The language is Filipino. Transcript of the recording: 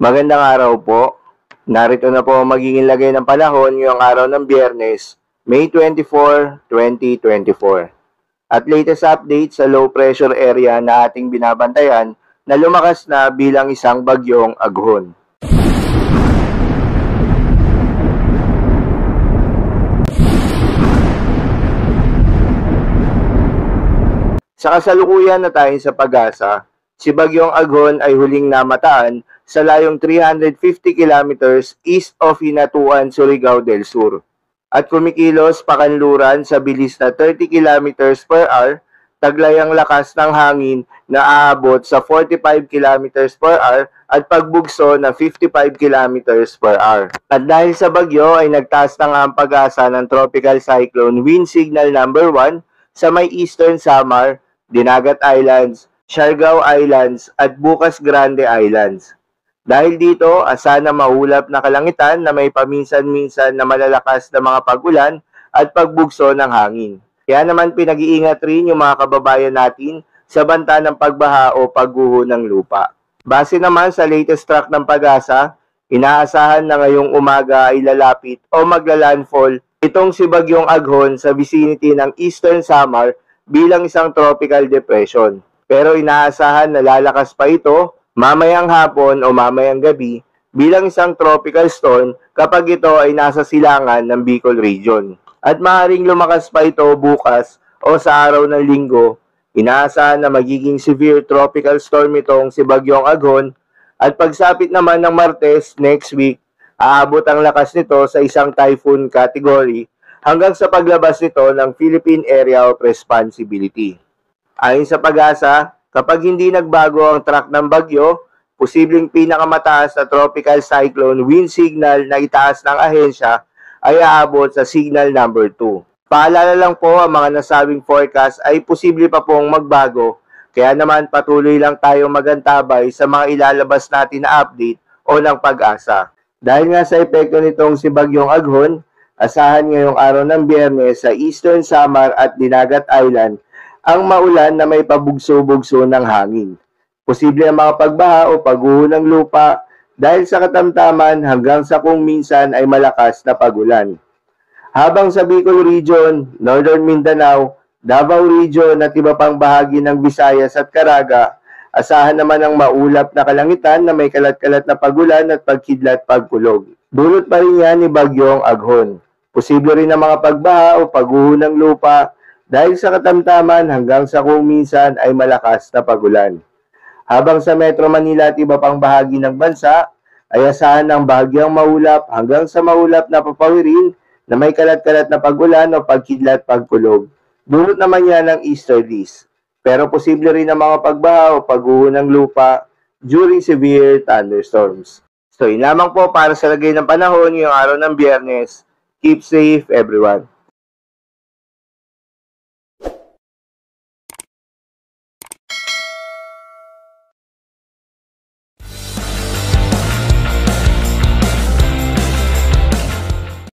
Magandang araw po. Narito na po ang magiging lagay ng panahon ngayong araw ng Biyernes, May 24, 2024. At latest update sa low pressure area na ating binabantayan na lumakas na bilang isang bagyong aghon. Sa kasalukuyan na tayo sa pag-asa, si Bagyong Aghon ay huling namataan sa layong 350 kilometers east of Hinatuan, Surigao del Sur at kumikilos pakanluran sa bilis na 30 kilometers per hour, taglay ang lakas ng hangin na aabot sa 45 kilometers per hour at pagbugso na 55 kilometers per hour. At dahil sa bagyo ay nagtaas na nga ang pag-asa ng Tropical Cyclone Wind Signal number 1 sa may Eastern Samar, Dinagat Islands, Siargao Islands at Bukas Grande Islands. Dahil dito, asa na maulap na kalangitan na may paminsan-minsan na malalakas na mga pagulan at pagbugso ng hangin. Kaya naman pinag-iingat rin yung mga kababayan natin sa banta ng pagbaha o pagguho ng lupa. Base naman sa latest track ng pag-asa, inaasahan na ngayong umaga ay lalapit o maglalandfall itong si Bagyong Aghon sa vicinity ng Eastern Samar bilang isang tropical depression. Pero inaasahan na lalakas pa ito mamayang hapon o mamayang gabi bilang isang tropical storm kapag ito ay nasa silangan ng Bicol region. At maaaring lumakas pa ito bukas o sa araw ng linggo. Inaasahan na magiging severe tropical storm itong si Bagyong Aghon at pagsapit naman ng Martes next week, aabot ang lakas nito sa isang typhoon category hanggang sa paglabas nito ng Philippine Area of Responsibility. Ayon sa pag-asa, kapag hindi nagbago ang track ng bagyo, posibleng pinakamataas na tropical cyclone wind signal na itaas ng ahensya ay aabot sa signal number 2. Paalala lang po, ang mga nasabing forecast ay posible pa pong magbago, kaya naman patuloy lang tayong magantabay sa mga ilalabas natin na update o ng pag-asa. Dahil nga sa epekto nitong si Bagyong Aghon, asahan ngayong araw ng Biyernes sa Eastern Samar at Dinagat Island ang maulan na may pabugso-bugso ng hangin. Posible ang mga pagbaha o pagguho ng lupa dahil sa katamtaman hanggang sa kung minsan ay malakas na pagulan. Habang sa Bicol Region, Northern Mindanao, Davao Region at iba pang bahagi ng Visayas at Caraga, asahan naman ang maulap na kalangitan na may kalat-kalat na pagulan at pagkidlat pagkulog. Dulot pa rin yan ni Bagyong Aghon. Posible rin ang mga pagbaha o pagguho ng lupa dahil sa katamtaman hanggang sa kung minsan ay malakas na pagulan. Habang sa Metro Manila at iba pang bahagi ng bansa, ay asahan ng bahagyang maulap hanggang sa maulap na papawirin na may kalat-kalat na pagulan o pagkidlat pagkulog. Dulot naman yan ng easterlies. Pero posible rin ang mga pagbaha o pagguho ng lupa during severe thunderstorms. So, yun lamang po para sa lagay ng panahon ngayong araw ng Biyernes. Keep safe, everyone.